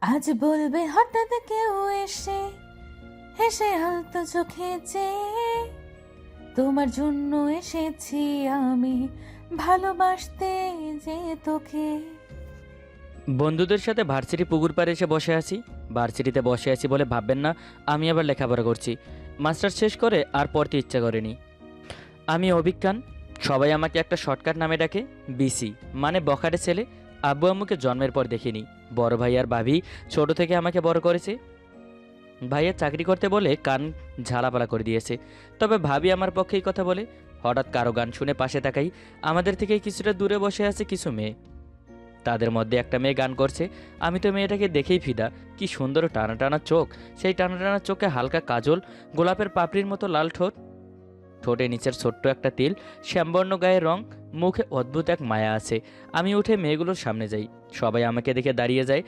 আজ বলবে হঠাৎ কেউ এসে, হেসে হালতো চোখে চেয়ে, তোমার জন্য এসেছি আমি ভালোবাসতে যে তোকে। বন্ধুদের সাথে ভার্সিটি পুকুর পাড়ে এসে বসে আছি। ভার্সিটিতে বসে আছি বলে ভাববেন না আমি আবার লেখাপড়া করছি। মাস্টার শেষ করে আর পড়তে ইচ্ছা করেনি। আমি অভিজ্ঞান, সবাই আমাকে একটা শর্টকাট নামে ডাকে, বিসি, মানে বখাটে ছেলে। আব্বু আম্মুকে জন্মের পর দেখিনি। বড় ভাই আর ভাবি ছোট থেকে আমাকে বড় করেছে। ভাইয়া চাকরি করতে বলে কান ঝালাপালা করে দিয়েছে, তবে ভাবি আমার পক্ষেই কথা বলে। হঠাৎ কারো গান শুনে পাশে তাকাই, আমাদের থেকে কিছুটা দূরে বসে আছে কিছু মেয়ে। তাদের মধ্যে একটা মেয়ে গান করছে। আমি তো মেয়েটাকে দেখেই ফিদা। কি সুন্দর টানা টানা চোখ, সেই টানা টানা চোখে হালকা কাজল, গোলাপের পাপড়ির মতো লাল ঠোঁট, ঠোঁটে নিচের ছোট্ট একটা তিল, শ্যামবর্ণ গায়ের রং, মুখে অদ্ভুত এক মায়া আছে। আমি উঠে মেয়েগুলোর সামনে যাই, সবাই আমাকে দেখে দাঁড়িয়ে যায়।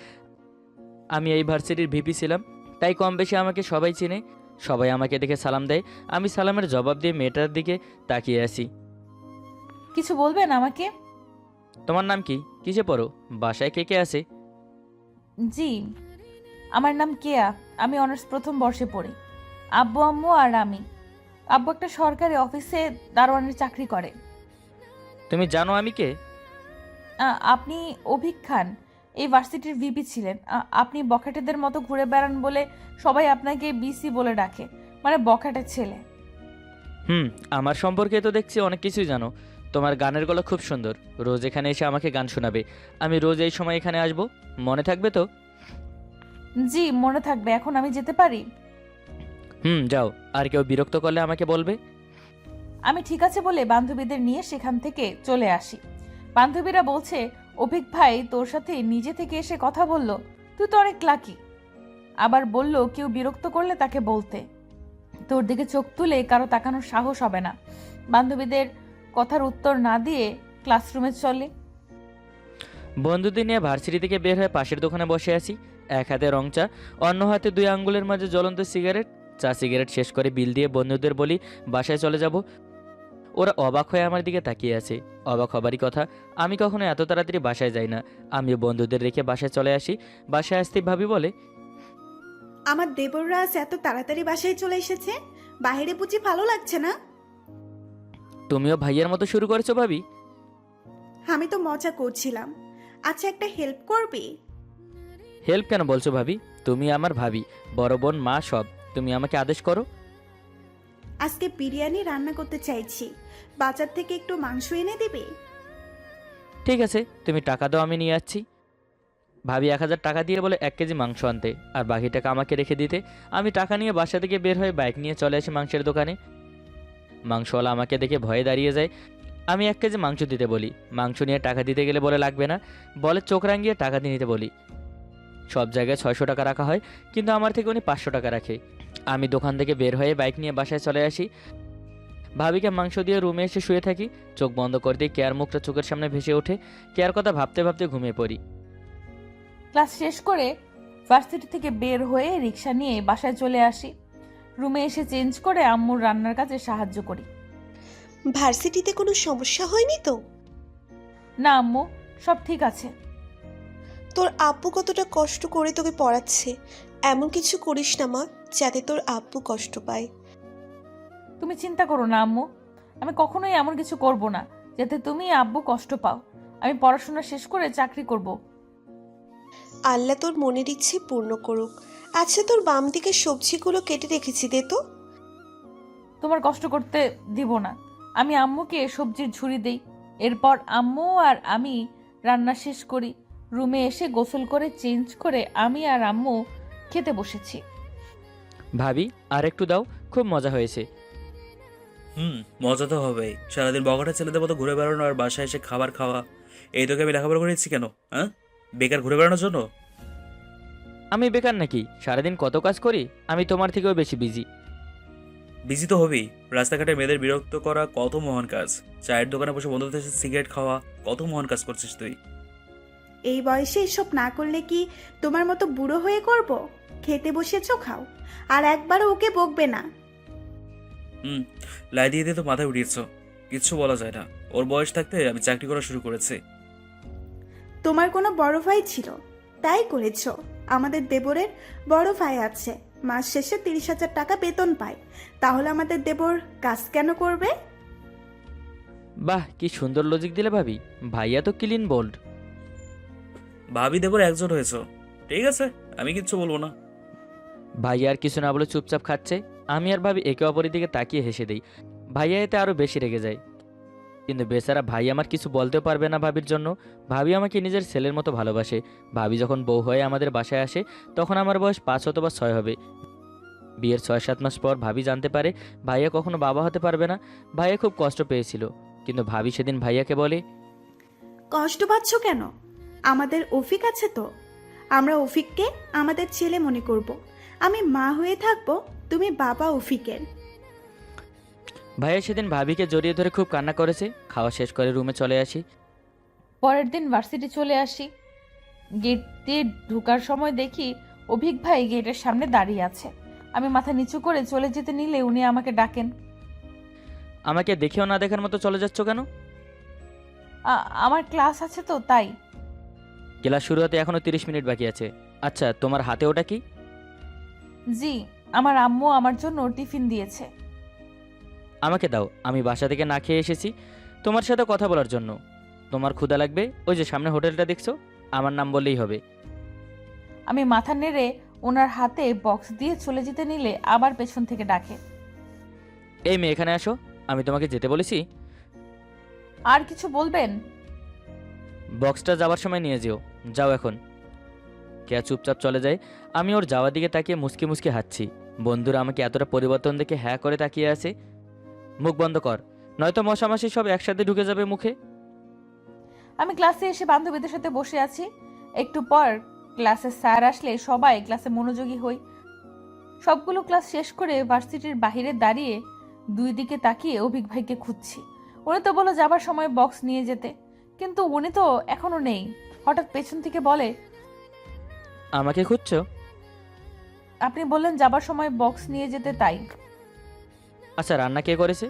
আমি এই ভার্সিটির ভিপি ছিলাম, তাই কম বেশি আমাকে সবাই চেনে। সবাই আমাকে দেখে সালাম দেয়। আমি সালামের জবাব দিয়ে মেয়েটার দিকে তাকিয়ে আছি। কিছু বলবেন আমাকে? তোমার নাম কি, কিসে পড়ো, বাসায় কে কে আছে? জি, আমার নাম কেয়া। আমি অনার্স প্রথম বর্ষে পড়ি। আব্বু আম্মু আর আমি। আব্বু একটা সরকারি অফিসে দারোয়ানের চাকরি করে। তুমি জানো আমি কে? আপনি অভিক খান, এই ভার্সিটির ভিপি ছিলেন। আপনি বখাটেদের মতো ঘুরে বেড়ান বলে সবাই আপনাকে বিসি বলে ডাকে, মানে বখাটের ছেলে। আমার সম্পর্কে তো দেখছি অনেক কিছুই জানো। তোমার গানের গলা খুব সুন্দর, রোজ এখানে এসে আমাকে গান শোনাবে। আমি রোজ এই সময় এখানে আসব, মনে থাকবে তো? জি, মনে থাকবে। এখন আমি যেতে পারি? যাও, আর কেউ বিরক্ত করলে আমাকে বলবে। আমি ঠিক আছে বলে বান্ধবীদের নিয়ে সেখান থেকে চলে আসি। বান্ধবীরা বলছে, অভিক ভাই তোর সাথে নিজে থেকে এসে কথা বলল, তুই তো অনেক লাকি। আবার বলল কেউ বিরক্ত করলে তাকে বলতে, তোর দিকে চোখ তুলে কারো তাকানোর সাহস হবে না। বান্ধবীদের কথার উত্তর না দিয়ে ক্লাসরুমে চলে। বন্ধুদের নিয়ে ভার্সিটি থেকে বের হয়ে পাশের দোকানে বসে আছি। এক হাতে রং চা, অন্য হাতে 2 আঙ্গুলের মাঝে জ্বলন্ত সিগারেট। চা সিগারেট শেষ করে বিল দিয়ে বন্ধুদের বলি বাসায় চলে যাব। ওরা অবাক হয়ে আমার দিকে তাকিয়ে আছে। অবাক হবারই কথা, আমি কখনো এত তাড়াতাড়ি বাসায় যাই না। আমিও বন্ধুদের রেখে বাসায় চলে আসি। বাসায় আসতে ভাবি বলে, আমার দেবররা আজ এত তাড়াতাড়ি বাসায় চলে এসেছে, বাইরে বুঝি ভালো লাগছে না? তুমিও ভাইয়ের মতো শুরু করেছো ভাবি? আমি তো মজা করছিলাম। আচ্ছা, একটা হেল্প করবি? হেল্প কেন বলছো ভাবি? তুমি আমার ভাবি, বড় বোন, মা, সব। তুমি আমাকে আদেশ করো। আজকে বিরিয়ানি রান্না করতে চাইছি, বাজার থেকে একটু মাংস এনে দিবি? ঠিক আছে, তুমি টাকা দাও, আমি নিয়ে যাচ্ছি। ভাবি 1000 টাকা দিয়ে বলে 1 কেজি মাংস আনতে, আর বাকি টাকা আমাকে রেখে দিতে। আমি টাকা নিয়ে বাসা থেকে বের হয়ে বাইক নিয়ে চলে আসি মাংসের দোকানে। মাংসওয়ালা আমাকে দেখে ভয়ে দাঁড়িয়ে যায়। আমি 1 কেজি মাংস দিতে বলি। মাংস নিয়ে টাকা দিতে গেলে বলে লাগবে না, বলে চোখ রাঙিয়ে টাকা দিয়ে নিতে বলি। সব জায়গায় 600 টাকা রাখা হয়, কিন্তু আমার থেকে উনি 500 টাকা রাখে। আমি দোকান থেকে বের হয়ে বাইক নিয়ে বাসায় চলে আসি। ভাবিকে মাংস দিয়ে রুমে এসে শুয়ে থাকি। চোখ বন্ধ করে দিয়ে কেয়ার মুখটা চোখের সামনে ভেসে ওঠে। কেয়ার কথা ভাবতে ভাবতে ঘুমিয়ে পড়ি। ক্লাস শেষ করে ভার্সিটি থেকে বের হয়ে রিক্সা নিয়ে বাসায় চলে আসি। রুমে এসে চেঞ্জ করে আম্মুর রান্নার কাজে সাহায্য করি। ভার্সিটিতে কোনো সমস্যা হয়নি তো? না আম্মু, সব ঠিক আছে। তোর আব্বু কতটা কষ্ট করে তোকে পড়াচ্ছে, এমন কিছু করিস না মা যাতে তোর আব্বু কষ্ট পায়। তুমি চিন্তা করো না আম্মু, আমি কখনোই এমন কিছু করব না যাতে তুমি আব্বু কষ্ট পাও। আমি পড়াশোনা শেষ করে চাকরি করব। আল্লাহ তোর মনের ইচ্ছে পূর্ণ করুক। আচ্ছা, তোর বাম দিকে সবজিগুলো কেটে রেখেছি, দে তো। তোমার কষ্ট করতে দিব না। আমি আম্মুকে সবজির ঝুড়ি দেই। এরপর আম্মু আর আমি রান্না শেষ করি। রুমে এসে গোসল করে চেঞ্জ করে আমি আর আম্মু খেতে বসেছি। ভাবি আর একটু দাও, খুব মজা হয়েছে। মজা তো হবেই। সারাদিন বখাটে ছেলেদের মতো ঘুরে বেড়ানো আর বাসায় এসে খাবার খাওয়া, এই তোকে আমি লেখাপড়া করেছি কেন? হ্যাঁ, বেকার ঘুরে বেড়ানোর জন্য? আমি বেকার নাকি? সারাদিন কত কাজ করি, আমি তোমার থেকেও বেশি বিজি। বিজি তো হবেই। রাস্তাঘাটে মেয়েদের বিরক্ত করা কত মহান কাজ। চায়ের দোকানে বসে বন্ধুদের সাথে সিগারেট খাওয়া কত মহান কাজ করছিস তুই। এই বয়সে এসব না করলে কি তোমার মতো বুড়ো হয়ে করব? খেতে বসেছো, খাও, আর একবারও ওকে বকবে না। লাই দিয়ে দিয়ে তো মাথায় উঠিয়েছ, কিচ্ছু বলা যায় না। ওর বয়স থাকতে আমি চাকরি করা শুরু করেছি। তোমার কোনো বড় ভাই ছিল, তাই করেছো। আমাদের দেবরের বড় ভাই আছে, মাস শেষে 30,000 টাকা বেতন পায়। তাহলে আমাদের দেবর কাজ কেন করবে? বাহ, কি সুন্দর লজিক দিলে ভাবি। ভাইয়া তো ক্লিন বোল্ড। ভাবি দেবর একজন হয়েছ, ঠিক আছে, আমি কিচ্ছু বলবো না। ভাইয়া আর কিছু না বলে চুপচাপ খাচ্ছে। আমি আর ভাবি একে অপরের দিকে তাকিয়ে হেসে দিই। ভাইয়া এতে আরও বেশি রেগে যায়। কিন্তু বেচারা ভাই আমার কিছু বলতেও পারবে না ভাবির জন্য। ভাবি আমাকে নিজের ছেলের মতো ভালোবাসে। ভাবি যখন বউ হয়ে আমাদের বাসায় আসে তখন আমার বয়স 5 অথবা 6 হবে। বিয়ের 6-7 মাস পর ভাবি জানতে পারে ভাইয়া কখনো বাবা হতে পারবে না। ভাইয়া খুব কষ্ট পেয়েছিল, কিন্তু ভাবি সেদিন ভাইয়াকে বলে, কষ্ট পাচ্ছ কেন? আমাদের অফিক আছে তো, আমরা অফিককে আমাদের ছেলে মনে করব। আমি মা হয়ে থাকবো, তুমি বাবা অফিকের। ভাইয়া সেদিন ভাবিকে জড়িয়ে ধরে খুব কান্না করেছে। খাওয়া শেষ করে রুমে চলে আসি। পরের দিন ভার্সিটি চলে আসি। গেট দিয়ে ঢোকার সময় দেখি অভিক ভাই গেটের সামনে দাঁড়িয়ে আছে। আমি মাথা নিচু করে চলে যেতে নিলে উনি আমাকে ডাকেন। আমাকে দেখেও না দেখার মতো চলে যাচ্ছ কেন? আমার ক্লাস আছে তো তাই। ক্লাস শুরু হতে এখনো 30 মিনিট বাকি আছে। আচ্ছা, তোমার হাতে ওটা কি? জি, আমার আম্মু আমার জন্য টিফিন দিয়েছে। আমাকে দাও, আমি বাসা থেকে না খেয়ে এসেছি তোমার সাথে কথা বলার জন্য। তোমার ক্ষুধা লাগবে, ওই যে সামনে হোটেলটা দেখছো, আমার নাম বললেই হবে। আমি মাথা নেড়ে ওনার হাতে বক্স দিয়ে চলে যেতে নিলে আবার পেছন থেকে ডাকে, এই মেয়ে এখানে আসো, আমি তোমাকে যেতে বলেছি। আর কিছু বলবেন? বক্সটা যাওয়ার সময় নিয়ে যেও, যাও এখন। কে চুপচাপ চলে যায়। আমি ওর যাওয়ার দিকে তাকিয়ে মুসকি মুসকি হাঁটছি। বন্ধুরা আমাকে এতটা পরিবর্তন দেখে হ্যাঁ করে তাকিয়ে আছে। মুখ বন্ধ কর, নয়তো মশামাছি সব একসাথে ঢুকে যাবে মুখে। আমি ক্লাসে এসে বান্ধবীদের সাথে বসে আছি। একটু পর ক্লাসে স্যার আসলে সবাই ক্লাসে মনোযোগী হই। সবগুলো ক্লাস শেষ করে ভার্সিটির বাইরে দাঁড়িয়ে দুই দিকে তাকিয়ে অভিক ভাইকে খুঁজছি। উনি তো বলো যাবার সময় বক্স নিয়ে যেতে, কিন্তু উনি তো এখনো নেই। হঠাৎ পেছন থেকে বলে, আমাকে খুঁজছো? আপনি বললেন যাবার সময় বক্স নিয়ে যেতে, তাই। আচ্ছা, রান্না কে করেছে?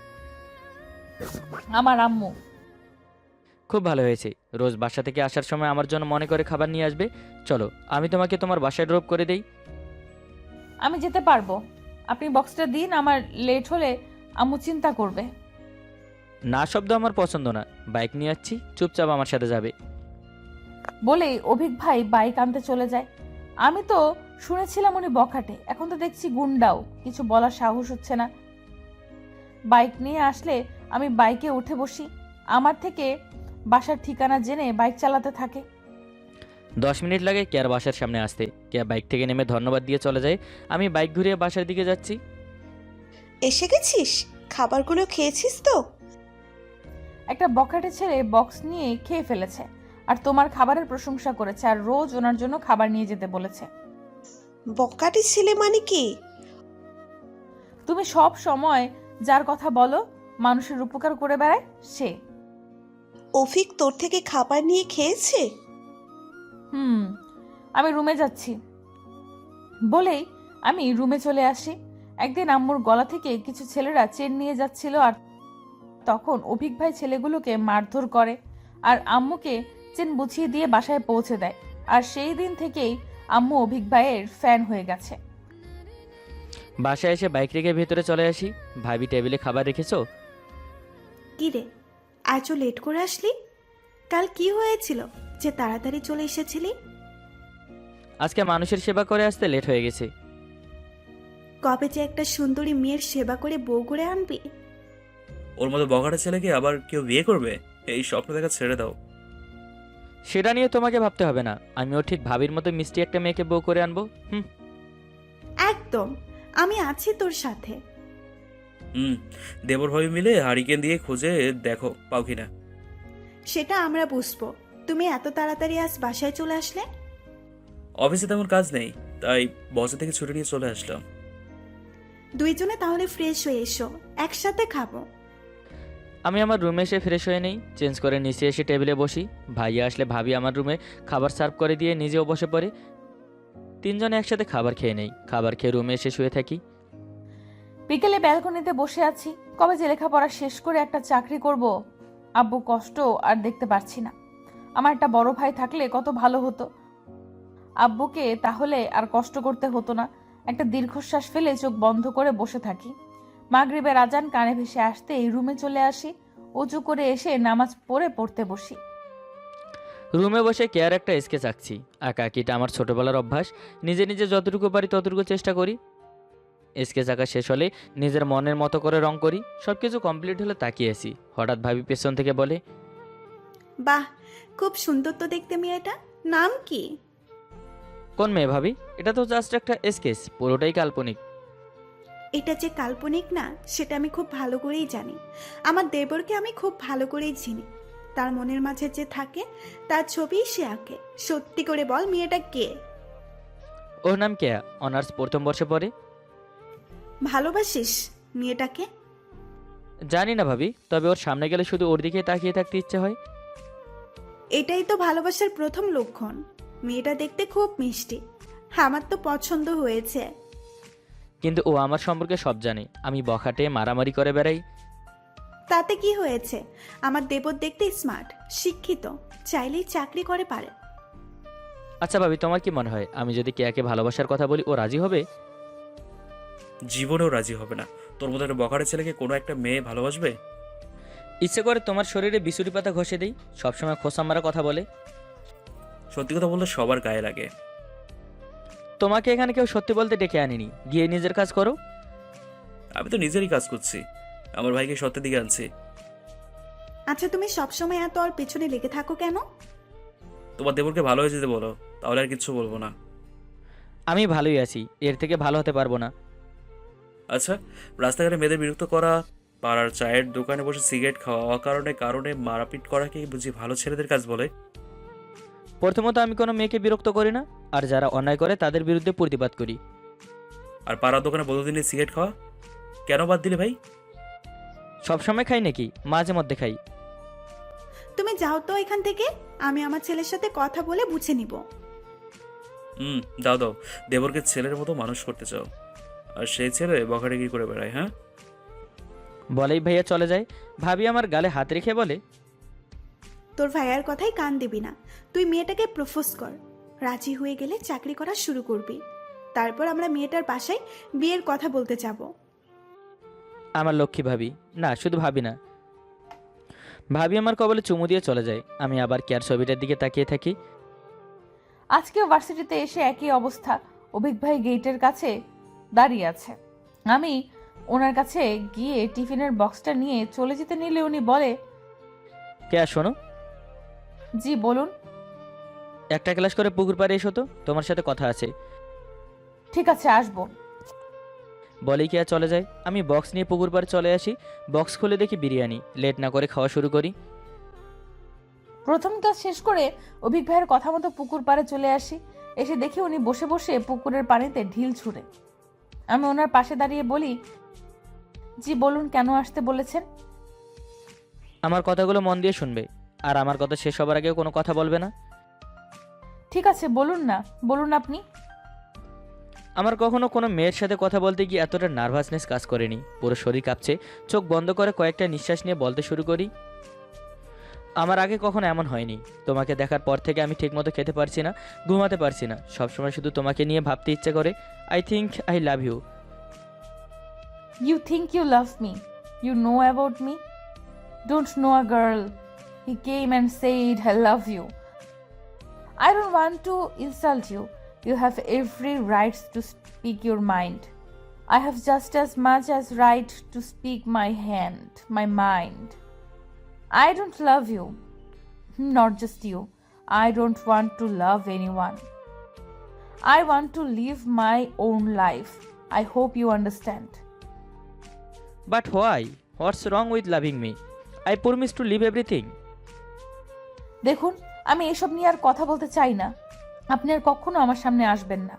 আমার আম্মু। খুব ভালো হয়েছে। রোজ বাসা থেকে আসার সময় আমার জন্য মনে করে খাবার নিয়ে আসবে। চলো, আমি তোমাকে তোমার বাসায় ড্রপ করে দেই। আমি যেতে পারবো, আপনি বক্সটা দিন, আমার লেট হলে আম্মু চিন্তা করবে। না শব্দ আমার পছন্দ না। বাইক নিয়ে যাচ্ছি, চুপচাপ আমার সাথে যাবে। বলেই অভিক ভাই বাইক আনতে চলে যায়। আমি তো শুনেছিলাম উনি বখাটে, এখন তো দেখছি গুন্ডাও। কিছু বলার সাহস হচ্ছে না। বাইক নিয়ে আসলে আমি বাইকে উঠে বসি। আমার থেকে বাসার ঠিকানা জেনে বাইক চালাতে থাকে। 10 মিনিট লাগে কেয়ার বাসার সামনে আসতে। কেয়া বাইক থেকে নেমে ধন্যবাদ দিয়ে চলে যায়। আমি বাইক ঘুরিয়ে বাসার দিকে যাচ্ছি। এসে গেছিস? খাবারগুলো খেয়েছিস তো? একটা বখাটে ছেলে বক্স নিয়ে খেয়ে ফেলেছে, আর তোমার খাবারের প্রশংসা করেছে, আর রোজ ওনার জন্য খাবার নিয়ে যেতে বলেছে। বকাটি ছেলে মানে কি? তুমি সব সময় যার কথা বলো মানুষের উপকার করে বেড়ায়, সে। অফিক তোর থেকে খাবার নিয়ে খেয়েছে? আমি রুমে যাচ্ছি বলেই আমি রুমে চলে আসি। একদিন আম্মুর গলা থেকে কিছু ছেলেরা চেন নিয়ে যাচ্ছিল, আর তখন অভিক ভাই ছেলেগুলোকে মারধর করে আর আম্মুকে চেন বুঝিয়ে দিয়ে বাসায় পৌঁছে দেয়। আর সেই দিন থেকেই আম্মু অভিক ভাইয়ের ফ্যান হয়ে গেছে। বাসায় এসে বাইক রেখে ভেতরে চলে আসি। ভাবি টেবিলে খাবার রেখেছো? কি রে, আজও লেট করে আসলি? কাল কি হয়েছিল যে তাড়াতাড়ি চলে এসেছিলি? আজকে মানুষের সেবা করে আসতে লেট হয়ে গেছে। কবে যে একটা সুন্দরী মেয়ের সেবা করে বউ করে আনবি? ওর মতো বখাটে ছেলেকে আবার কেউ বিয়ে করবে? এই স্বপ্ন দেখা ছেড়ে দাও। সেটা নিয়ে তোমাকে ভাবতে হবে না। আমিও ঠিক ভাবির মতো মিষ্টি একটা মেয়েকে বউ করে আনবো। একদম, আমি আছি তোর সাথে। দেবর ভাবি মিলে হারিকেন দিয়ে খুঁজে দেখো পাও কিনা। সেটা আমরা বুঝবো। তুমি এত তাড়াতাড়ি আজ বাসায় চলে আসলে? অফিসে তেমন কাজ নেই, তাই বসে থেকে ছুটি নিয়ে চলে আসলাম। দুইজনে তাহলে ফ্রেশ হয়ে এসো, একসাথে খাবো। আমি আমার রুমে এসে ফ্রেশ হয়ে নেই, চেঞ্জ করে নিচে এসে টেবিলে বসি। ভাইয়া আসলে ভাবি আমার রুমে খাবার সার্ভ করে দিয়ে নিজেও বসে পড়ে। তিনজনে একসাথে খাবার খেয়ে নেই। খাবার খেয়ে রুমে এসে শুয়ে থাকি। বিকেলে ব্যালকনিতে বসে আছি। কবে যে লেখাপড়া শেষ করে একটা চাকরি করব, আব্বু কষ্ট আর দেখতে পারছি না। আমার একটা বড় ভাই থাকলে কত ভালো হতো। আব্বুকে তাহলে আর কষ্ট করতে হতো না। একটা দীর্ঘশ্বাস ফেলে চোখ বন্ধ করে বসে থাকি। মাগরিবের আজান কানে ভেসে আসতে এই রুমে চলে আসি। উঁচু করে এসে নামাজ পড়তে বসি। রুমে বসে কেয়ার একটা স্কেচ আঁকছি। আঁকাআঁকিটা আমার ছোটোবেলার অভ্যাস। নিজে নিজে যতটুকু পারি ততটুকু চেষ্টা করি। স্কেচ আঁকা শেষ হলে নিজের মনের মতো করে রং করি। সব কিছু কমপ্লিট হলে তাকিয়েছি। হঠাৎ ভাবি পেছন থেকে বলে, বাহ, খুব সুন্দর তো দেখতে মেয়েটা। নাম কি? কোন মেয়ে ভাবি? এটা তো জাস্ট একটা স্কেচ, পুরোটাই কাল্পনিক। এটা যে কাল্পনিক না সেটা আমি খুব ভালো করেই জানি। আমার দেবরকে আমি খুব ভালো করেই চিনি। তার মনের মাঝে যে থাকে তার ছবি সে আঁকে। সত্যি করে বল, মেয়েটা কে? ওর নাম কেয়া, অনার্স প্রথম বর্ষে পড়ে। ভালোবাসিস মেয়েটাকে? জানি না ভাবি, তবে ওর সামনে গেলে শুধু ওর দিকে তাকিয়ে থাকতে ইচ্ছে হয়। এটাই তো ভালোবাসার প্রথম লক্ষণ। মেয়েটা দেখতে খুব মিষ্টি, আমার তো পছন্দ হয়েছে। কিন্তু ও আমার সম্পর্কে সব জানে। আমি বখাটে মারামারি করে বেড়াই। তাতে কি হয়েছে? আমার দেবর দেখতে স্মার্ট, শিক্ষিত, চাইলেই চাকরি করে পারে। আচ্ছা ভাবি, তোমার কি মনে হয় আমি যদি কেয়াকে ভালোবাসার কথা বলি ও রাজি হবে? জীবনেও রাজি হবে না। তোর মতো একটা বখাটে ছেলেকে কোনো একটা মেয়ে ভালোবাসবে? ইচ্ছে করে তোমার শরীরে বিছুরি পাতা ঘষে দেই। সবসময় খোসা মারা কথা বলে। সত্যি কথা বললে সবার গায়ে লাগে। তোমাকে এখানে কেউ সত্যি বলতে ডেকে আনিনি, গিয়ে নিজের কাজ করো। আমি তো নিজেরই কাজ করছি, আমার ভাইকে সত্যের দিকে আনছি। আচ্ছা, তুমি সবসময় এত ওর পেছনে লেগে থাকো কেন? তোমার দেবরকে ভালো হয়ে যেতে বলো, তাহলে আর কিচ্ছু বলবো না। আমি ভালোই আছি, এর থেকে ভালো হতে পারবো না। আচ্ছা, রাস্তাঘাটে মেয়েদের বিরক্ত করা, পাড়ার চায়ের দোকানে বসে সিগারেট খাওয়া, অকারণে কারণে মারাপিট করাকে বুঝি ভালো ছেলেদের কাজ বলে? প্রথমত আমি কোনো মেয়েকে বিরক্ত করি না, আর যারা অন্যায় করে তাদের বিরুদ্ধে প্রতিবাদ করি। আর পাড়ার দোকানে বন্ধুদিনে সিগারেট খাওয়া কেন বাদ দিলে ভাই? সবসময় খাই নাকি? মাঝে মধ্যে খাই। তুমি যাও তো এখান থেকে, আমি আমার ছেলের সাথে কথা বলে বুঝে নিব। দাও দাও, দেবরকে ছেলের মতো মানুষ করতে চাও, আর সেই ছেলে বখাটে কি করে বেড়ায়? হ্যাঁ, বলেই ভাইয়া চলে যায়। ভাবি আমার গালে হাত রেখে বলে, তোর ভাইয়ার কথাই কান দিবি না। তুই মেয়েটাকে প্রপোজ কর, রাজি হয়ে গেলে চাকরি করা শুরু করবি। তারপর আমরা মেয়েটার বাসায় বিয়ের কথা বলতে যাব। আমার লক্ষ্মী ভাবি। না, শুধু ভাবি না, ভাবি আমার কবলে চুমু দিয়ে চলে যায়। আমি আবার কেয়ার ছবিটার দিকে তাকিয়ে থাকি। আজকেও ভার্সিটিতে এসে একই অবস্থা। অভিক ভাই গেটের কাছে দাঁড়িয়ে আছে। আমি ওনার কাছে গিয়ে টিফিনের বক্সটা নিয়ে চলে যেতে নিলে উনি বলে, কেয়া শোনো, জি বলুন। একটা ক্লাস করে পুকুর পাড়ে এসো তো, তোমার সাথে কথা আছে। ঠিক আছে, আসবো। বলেই কেয়া চলে যায়। আমি বক্স নিয়ে পুকুর পাড়ে চলে আসি। বক্স খুলে দেখি বিরিয়ানি। লেট না করে খাওয়া শুরু করি। প্রথম ক্লাস শেষ করে অভিক ভাইয়ের কথা মতো পুকুর পাড়ে চলে আসি। এসে দেখি উনি বসে বসে পুকুরের পানিতে ঢিল ছুঁড়ে। আমি ওনার পাশে দাঁড়িয়ে বলি, জি বলুন, কেন আসতে বলেছেন? আমার কথাগুলো মন দিয়ে শুনবে, আর আমার কথা শেষ হবার আগেও কোনো কথা বলবে না। ঠিক আছে, বলুন না, বলুন আপনি। আমার কখনো কোনো মেয়ের সাথে কথা বলতে গিয়ে এতটা নার্ভাসনেস কাজ করেনি। পুরো শরীর কাঁপছে। চোখ বন্ধ করে কয়েকটা নিঃশ্বাস নিয়ে বলতে শুরু করি, আমার আগে কখনো এমন হয়নি। তোমাকে দেখার পর থেকে আমি ঠিকমতো খেতে পারছি না, ঘুমাতে পারছি না। সবসময় শুধু তোমাকে নিয়ে ভাবতে ইচ্ছে করে। I think I love you. You think you love me? You know about me? Don't know a girl. He came and said, I love you. I don't want to insult you. You have every right to speak your mind. I have just as much as right to speak my mind. I don't love you. Not just you. I don't want to love anyone. I want to live my own life. I hope you understand. But why? What's wrong with loving me? I promise to leave everything. দেখুন, আমি এসব নিয়ে আর কথা বলতে চাই না। আপনি আর কখনো আমার সামনে আসবেন না।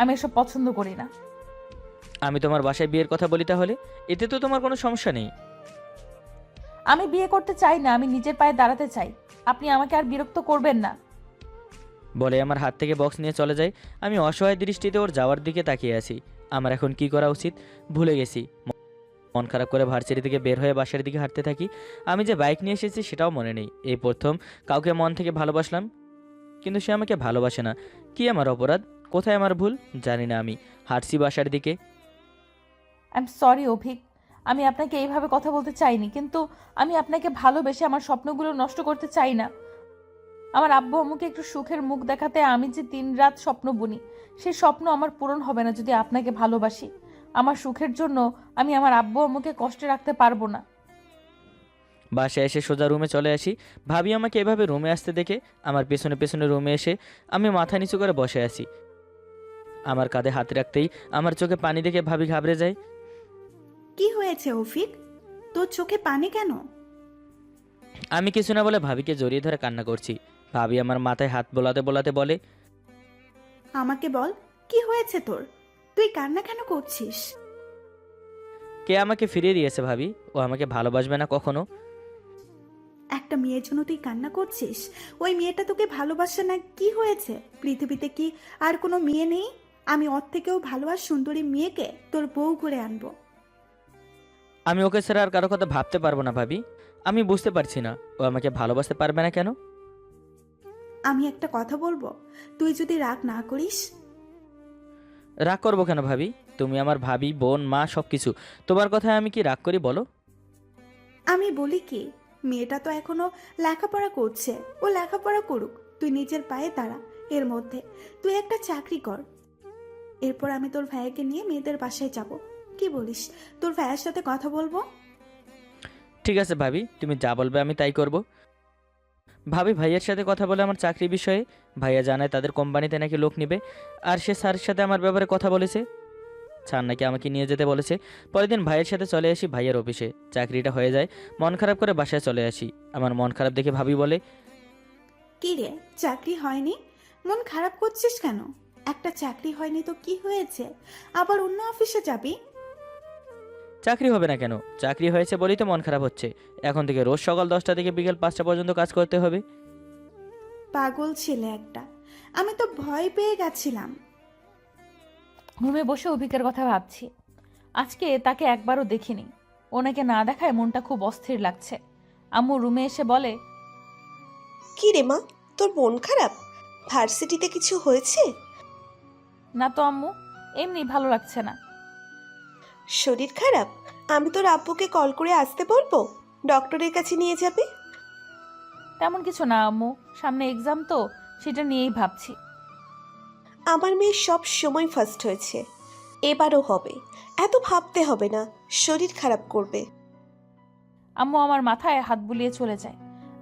আমি এসব পছন্দ করি না। আমি তোমার বাসায় বিয়ের কথা বলি তাহলে? এতে তো তোমার কোনো সমস্যা নেই। আমি বিয়ে করতে চাই না, আমি নিজের পায়ে দাঁড়াতে চাই। আপনি আমাকে আর বিরক্ত করবেন না। বলে আমার হাত থেকে বক্স নিয়ে চলে যায়। আমি অসহায় দৃষ্টিতে ওর যাওয়ার দিকে তাকিয়ে আছি। আমার এখন কি করা উচিত ভুলে গেছি। মন খারাপ করে ভার্সিটি থেকে বের হয়ে বাসার দিকে হাঁটতে থাকি। আমি যে বাইক নিয়ে এসেছি সেটাও মনে নেই। এই প্রথম কাউকে মন থেকে ভালোবাসলাম। কিন্তু সে আমাকে ভালোবাসে না। কি আমার অপরাধ? কোথায় আমার ভুল? জানি না। আমি হাঁটছি বাসার দিকে। আই এম সরি অভিক, আমি আপনাকে এইভাবে কথা বলতে চাইনি, কিন্তু আমি আপনাকে ভালোবেসে আমার স্বপ্নগুলো নষ্ট করতে চাই না। আমার আব্বু আম্মুকে একটু সুখের মুখ দেখাতে আমি যে দিনরাত স্বপ্ন বুনি, সেই স্বপ্ন আমার পূরণ হবে না যদি আপনাকে ভালোবাসি। আমার সুখের জন্য আমি আমার আব্বু আম্মুকে কষ্টে রাখতে পারবো না। বাসায় এসে সোজা রুমে চলে আসি। ভাবি আমাকে এভাবে রুমে আসতে দেখে আমার পেছনে পেছনে রুমে এসে আমি মাথা নিচু করে বসে আছি। আমার কাঁধে হাত রাখতেই আমার চোখে পানি দেখে ভাবি ঘাবড়ে যায়। কি হয়েছে অফিক, তোর চোখে পানি কেন? আমি কিছু না বলে ভাবিকে জড়িয়ে ধরে কান্না করছি। ভাবি আমার মাথায় হাত বোলাতে বোলাতে বলে, আমাকে বল, কি হয়েছে তোর? তুই কান্না কেন করছিস? কে আমাকে ফিরিয়ে দিয়েছে ভাবি? ও আমাকে ভালোবাসবে না কখনো। একটা মেয়ের জন্য তুই কান্না করছিস? ওই মেয়েটা তোকে ভালোবাসে না, কি হয়েছে? পৃথিবীতে কি আর কোনো মেয়ে নেই? আমি ওর থেকেও ভালো আর সুন্দরী মেয়েকে তোর বউ করে আনবো। আমি ওকে ছাড়া আর কারো কথা ভাবতে পারবো না ভাবি। আমি বুঝতে পারছি না ও আমাকে ভালোবাসতে পারবে না কেন। আমি একটা কথা বলবো, তুই যদি রাগ না করিস। রাগ করবো কেন ভাবি? তুমি আমার ভাবি, বোন, মা, সব কিছু। তোমার কথায় আমি কি রাগ করি বলো? আমি বলি কি, মেয়েটা তো এখনো লেখাপড়া করছে, ও লেখাপড়া করুক, তুই নিজের পায়ে দাঁড়া। এর মধ্যে তুই একটা চাকরি কর, এরপর আমি তোর ভাইয়াকে নিয়ে মেয়েদের বাসায় যাব। কি বলিস? তোর ভাইয়ের সাথে কথা বলবো। ঠিক আছে ভাবি, তুমি যা বলবে আমি তাই করব। ভাবি ভাইয়ের সাথে কথা বলে আমার চাকরি বিষয়ে। ভাইয়া জানায় তাদের কোম্পানিতে নাকি লোক নেবে, আর সে স্যারের সাথে আমার ব্যাপারে কথা বলেছে। স্যার নাকি আমাকে নিয়ে যেতে বলেছে। পরের দিন ভাইয়ের সাথে চলে আসি ভাইয়ের অফিসে। চাকরিটা হয়ে যায়। মন খারাপ করে বাসায় চলে আসি। আমার মন খারাপ দেখে ভাবি বলে, কি রে, চাকরি হয়নি? মন খারাপ করছিস কেন? একটা চাকরি হয়নি তো কি হয়েছে? আবার অন্য অফিসে যাবি? চাকরি হবে না কেন? চাকরি হয়েছে বলেই তো মন খারাপ হচ্ছে। এখন থেকে রোজ সকাল 10টা থেকে বিকেল 5টা পর্যন্ত কাজ করতে হবে। পাগল ছেলে একটা, আমি তো ভয় পেয়ে গেছিলাম। রুমে বসে অভিকের কথা ভাবছি। আজকে তাকে একবারও দেখিনি। ওনাকে না দেখায় মনটা খুব অস্থির লাগছে। আম্মু রুমে এসে বলে, কি রে মা, তোর মন খারাপ? ভার্সিটিতে কিছু হয়েছে? না তো আম্মু, এমনি ভালো লাগছে না। শরীর খারাপ? আমি তোর আব্বুকে কল করে আসতে বলবো, ডক্টরের কাছে নিয়ে যাবে। তেমন কিছু না আম্মু, সামনে এক্সাম তো, সেটা নিয়েই ভাবছি। আমার মেয়ে সব সময় ফার্স্ট হয়েছে, এবারও হবে। এত ভাবতে হবে না, শরীর খারাপ করবে। আম্মু আমার মাথায় হাত বুলিয়ে চলে যায়।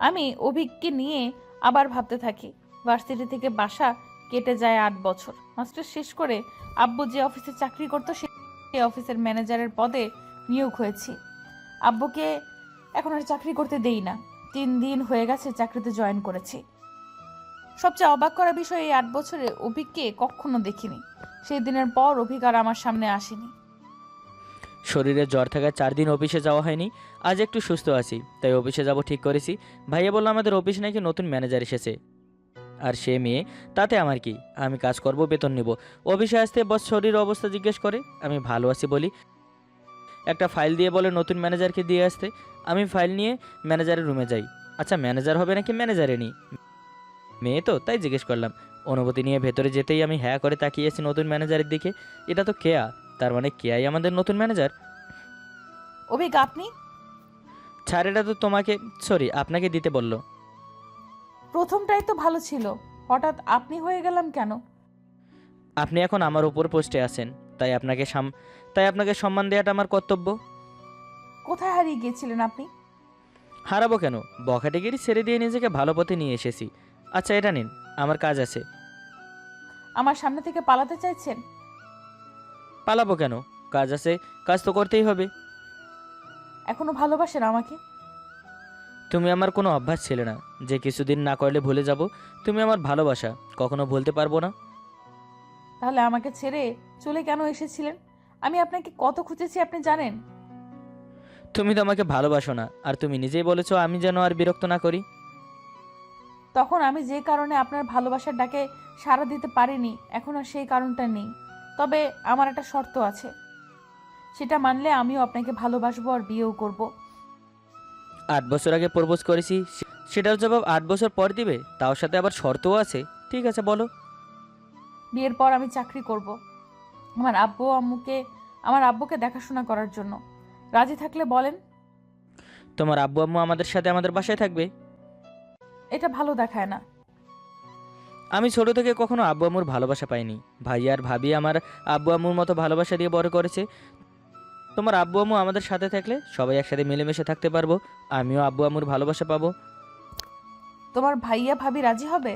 আমি অভিককে নিয়ে আবার ভাবতে থাকি। ভার্সিটি থেকে বাসা কেটে যায় 8 বছর। মাস্টার শেষ করে আব্বু যে অফিসে চাকরি করতো সেই অফিসের ম্যানেজারের পদে নিয়োগ হয়েছি। আব্বুকে এখন আর চাকরি করতে দেই না। 3 দিন হয়ে গেছে চাকরিতে জয়েন করেছি। সবচেয়ে অবাক করা বিষয়, এই 8 বছরে অভিককে কখনো দেখিনি। সেই দিনের পর অভিক আর আমার সামনে আসেনি। শরীরে জ্বর থাকায় 4 দিন অফিসে যাওয়া হয়নি। আজ একটু সুস্থ আছি, তাই অফিসে যাব ঠিক করেছি। ভাইয়া বলল আমাদের অফিসে নাকি নতুন ম্যানেজার এসেছে, আর সে মেয়ে, তাতে আমার কি? আমি কাজ করব, বেতন নেব। অফিসে আসতে বস শরীর অবস্থা জিজ্ঞেস করে। আমি ভালো আছি বলি। একটা ফাইল দিয়ে বলে নতুন ম্যানেজারকে দিয়ে আসতে। আমি ফাইল নিয়ে ম্যানেজারের রুমে যাই। আচ্ছা, ম্যানেজার হবে নাকি ম্যানেজারে নি? মেয়ে তো, তাই জিজ্ঞেস করলাম। অনুমতি নিয়ে ভেতরে যেতেই আমি হ্যাঁ করে তাকিয়েছি নতুন ম্যানেজারের দিকে। এটা তো কেয়া, তার মানে কেয়াই আমাদের নতুন ম্যানেজার। অভিক আপনি? স্যার এটা তো তোমাকে, সরি আপনাকে দিতে বলল। প্রথমটাই তো ভালো ছিল, হঠাৎ আপনি হয়ে গেলাম কেন? আপনি এখন আমার উপর পোস্টে আছেন, তাই আপনাকে সম্মান দেওয়াটা আমার কর্তব্য। কোথায় হারিয়ে গিয়েছিলেন আপনি? হারাবো কেন? বখাটেগিরি ছেড়ে দিয়ে নিজেকে ভালো পথে নিয়ে এসেছি। আচ্ছা এটা নিন, আমার কাজ আছে। আমার সামনে থেকে পালাতে চাইছেন? পালাবো কেন? কাজ আছে, কাজ তো করতেই হবে। এখনো ভালোবাসেন আমাকে? তুমি আমার কোনো অভ্যাস ছিলে না যে কিছুদিন না করলে ভুলে যাব। তুমি আমার ভালোবাসা, কখনো ভুলতে পারবো না। তাহলে আমাকে ছেড়ে চলে কেন এসেছিলেন? আমি আপনাকে কত খুঁজেছি আপনি জানেন? তুমি তো আমাকে ভালোবাসো না, আর তুমি নিজেই বলেছো আমি যেন আর বিরক্ত না করি। তখন আমি যে কারণে আপনার ভালোবাসার ডাকে সাড়া দিতে পারিনি, এখন আর সেই কারণটা নেই। তবে আমার একটা শর্ত আছে, সেটা মানলে আমিও আপনাকে ভালোবাসবো আর বিয়েও করব। 8 বছর আগে প্রপোজ করেছি, সেটার জবাব 8 বছর পর দিবে, তার সাথে আবার শর্তও আছে। ঠিক আছে বলো। বিয়ের পর আমি চাকরি করব আমার আব্বুকে দেখাশোনা করার জন্য। রাজি থাকলে বলেন। তোমার আব্বু আম্মু আমাদের সাথে আমাদের বাসায় থাকবে? এটা ভালো দেখায় না। আমি ছোট থেকে কখনো আব্বু আম্মুর ভালোবাসা পাইনি। ভাই আর ভাবি আমার আব্বু আম্মুর মতো ভালোবাসা দিয়ে বড় করেছে। তোমার আব্বু আম্মু আমাদের সাথে থাকলে সবাই একসাথে মিলেমিশে থাকতে পারবো, আমিও আব্বু আম্মুর ভালোবাসা পাবো। তোমার ভাইয়া ভাবি রাজি হবে?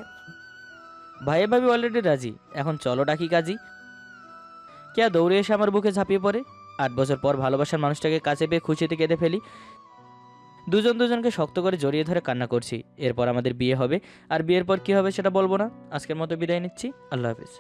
ভাইয়া ভাবি অলরেডি রাজি। এখন চলো ডাকি কাজী। কেয়া দৌড়ে এসে আমার বুকে ঝাঁপিয়ে পড়ে। 8 বছর পর ভালোবাসার মানুষটাকে কাছে পেয়ে খুশিতে কেঁদে ফেলি। দুজন দুজনকে শক্ত করে জড়িয়ে ধরে কান্না করছি। এরপর আমাদের বিয়ে হবে, আর বিয়ের পর কী হবে সেটা বলবো না। আজকের মতো বিদায় নিচ্ছি। আল্লাহ হাফিজ।